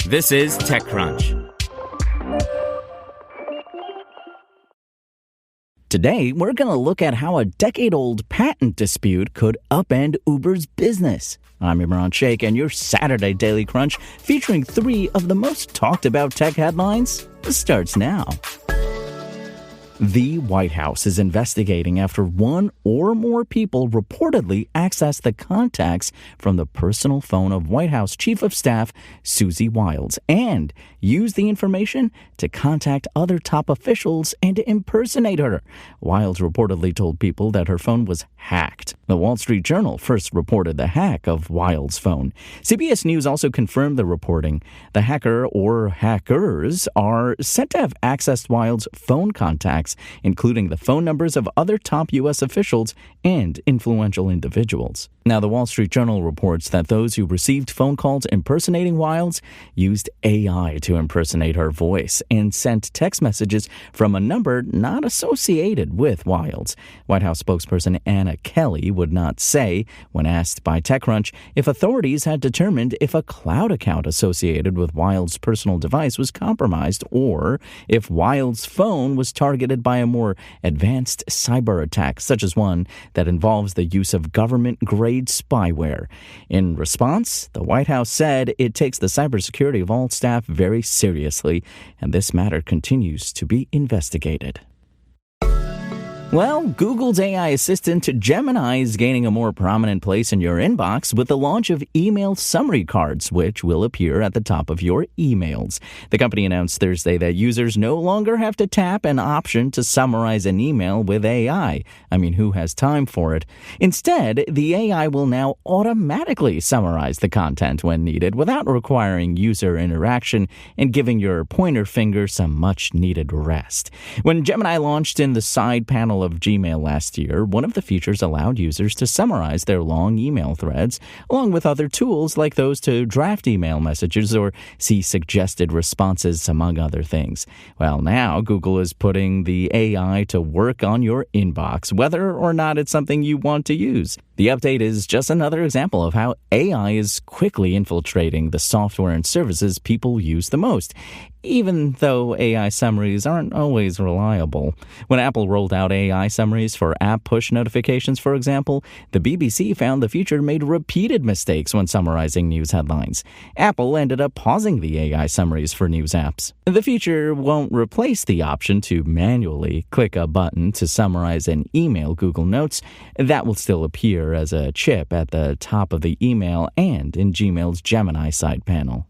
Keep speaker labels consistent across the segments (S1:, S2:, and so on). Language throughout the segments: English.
S1: This is TechCrunch.
S2: Today, we're going to look at how a decade-old patent dispute could upend Uber's business. I'm Imran Sheikh, and your Saturday Daily Crunch, featuring 3 of the most talked-about tech headlines, starts now. The White House is investigating after one or more people reportedly accessed the contacts from the personal phone of White House Chief of Staff Susie Wiles and used the information to contact other top officials and to impersonate her. Wiles reportedly told people that her phone was hacked. The Wall Street Journal first reported the hack of Wiles' phone. CBS News also confirmed the reporting. The hacker or hackers are said to have accessed Wiles' phone contacts, including the phone numbers of other top U.S. officials and influential individuals. Now, the Wall Street Journal reports that those who received phone calls impersonating Wiles used AI to impersonate her voice and sent text messages from a number not associated with Wiles. White House spokesperson Anna Kelly would not say, when asked by TechCrunch, if authorities had determined if a cloud account associated with Wiles' personal device was compromised or if Wiles' phone was targeted by a more advanced cyber attack, such as one that involves the use of government-grade spyware. In response, the White House said it takes the cybersecurity of all staff very seriously, and this matter continues to be investigated. Well, Google's AI assistant Gemini is gaining a more prominent place in your inbox with the launch of email summary cards, which will appear at the top of your emails. The company announced Thursday that users no longer have to tap an option to summarize an email with AI. I mean, who has time for it? Instead, the AI will now automatically summarize the content when needed without requiring user interaction and giving your pointer finger some much-needed rest. When Gemini launched in the side panel of Gmail last year, one of the features allowed users to summarize their long email threads, along with other tools like those to draft email messages or see suggested responses, among other things. Well, now Google is putting the AI to work on your inbox, whether or not it's something you want to use. The update is just another example of how AI is quickly infiltrating the software and services people use the most, even though AI summaries aren't always reliable. When Apple rolled out AI summaries for app push notifications, for example, the BBC found the feature made repeated mistakes when summarizing news headlines. Apple ended up pausing the AI summaries for news apps. The feature won't replace the option to manually click a button to summarize an email Google Notes. That will still appear as a chip at the top of the email and in Gmail's Gemini side panel.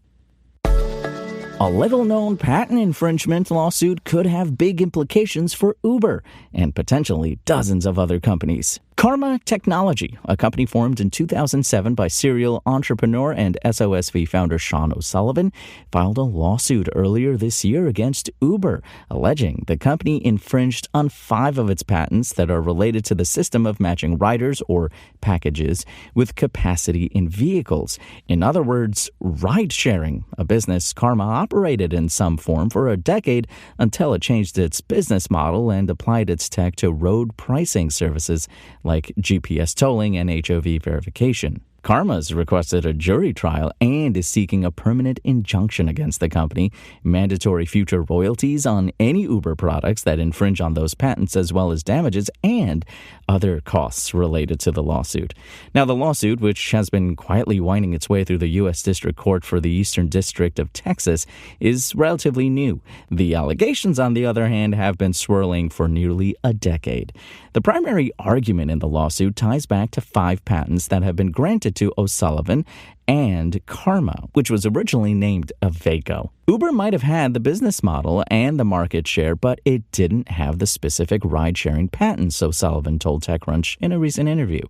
S2: A little-known patent infringement lawsuit could have big implications for Uber and potentially dozens of other companies. Karma Technology, a company formed in 2007 by serial entrepreneur and SOSV founder Sean O'Sullivan, filed a lawsuit earlier this year against Uber, alleging the company infringed on 5 of its patents that are related to the system of matching riders or packages with capacity in vehicles. In other words, ride-sharing, a business Karma operated in some form for a decade until it changed its business model and applied its tech to road pricing services like GPS tolling and HOV verification. Karma's requested a jury trial and is seeking a permanent injunction against the company, mandatory future royalties on any Uber products that infringe on those patents, as well as damages and other costs related to the lawsuit. Now, the lawsuit, which has been quietly winding its way through the U.S. District Court for the Eastern District of Texas, is relatively new. The allegations, on the other hand, have been swirling for nearly a decade. The primary argument in the lawsuit ties back to 5 patents that have been granted to O'Sullivan and Karma, which was originally named Aveco. Uber might have had the business model and the market share, but it didn't have the specific ride-sharing patents, O'Sullivan told TechCrunch in a recent interview.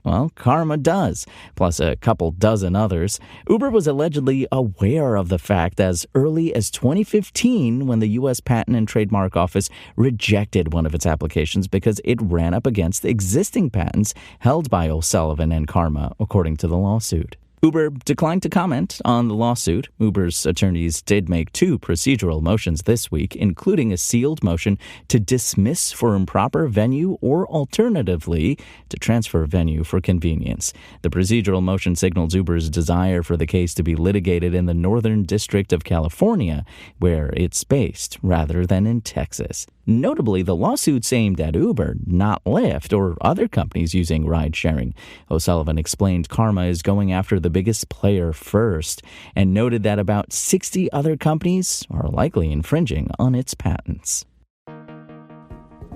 S2: Well, Karma does, plus a couple dozen others. Uber was allegedly aware of the fact as early as 2015 when the U.S. Patent and Trademark Office rejected one of its applications because it ran up against existing patents held by O'Sullivan and Karma, according to the lawsuit. Uber declined to comment on the lawsuit. Uber's attorneys did make 2 procedural motions this week, including a sealed motion to dismiss for improper venue or alternatively to transfer venue for convenience. The procedural motion signals Uber's desire for the case to be litigated in the Northern District of California, where it's based, rather than in Texas. Notably, the lawsuit's aimed at Uber, not Lyft or other companies using ride-sharing. O'Sullivan explained Karma is going after the biggest player first and noted that about 60 other companies are likely infringing on its patents.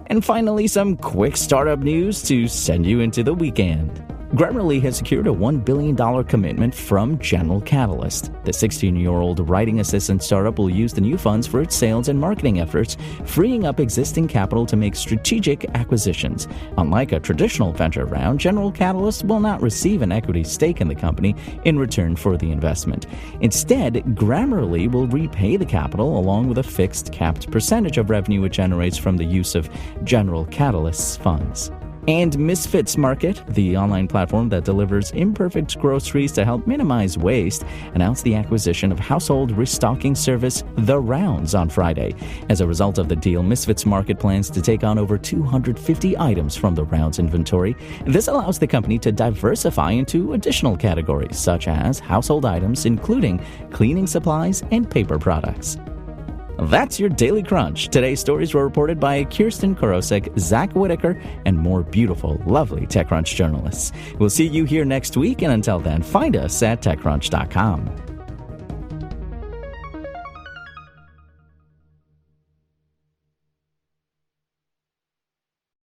S2: And finally, some quick startup news to send you into the weekend. Grammarly has secured a $1 billion commitment from General Catalyst. The 16-year-old writing assistant startup will use the new funds for its sales and marketing efforts, freeing up existing capital to make strategic acquisitions. Unlike a traditional venture round, General Catalyst will not receive an equity stake in the company in return for the investment. Instead, Grammarly will repay the capital along with a fixed capped percentage of revenue it generates from the use of General Catalyst's funds. And Misfits Market, the online platform that delivers imperfect groceries to help minimize waste, announced the acquisition of household restocking service The Rounds on Friday. As a result of the deal, Misfits Market plans to take on over 250 items from The Rounds inventory. This allows the company to diversify into additional categories, such as household items, including cleaning supplies and paper products. That's your Daily Crunch. Today's stories were reported by Kirsten Korosek, Zach Whitaker, and more beautiful, lovely TechCrunch journalists. We'll see you here next week, and until then, find us at TechCrunch.com.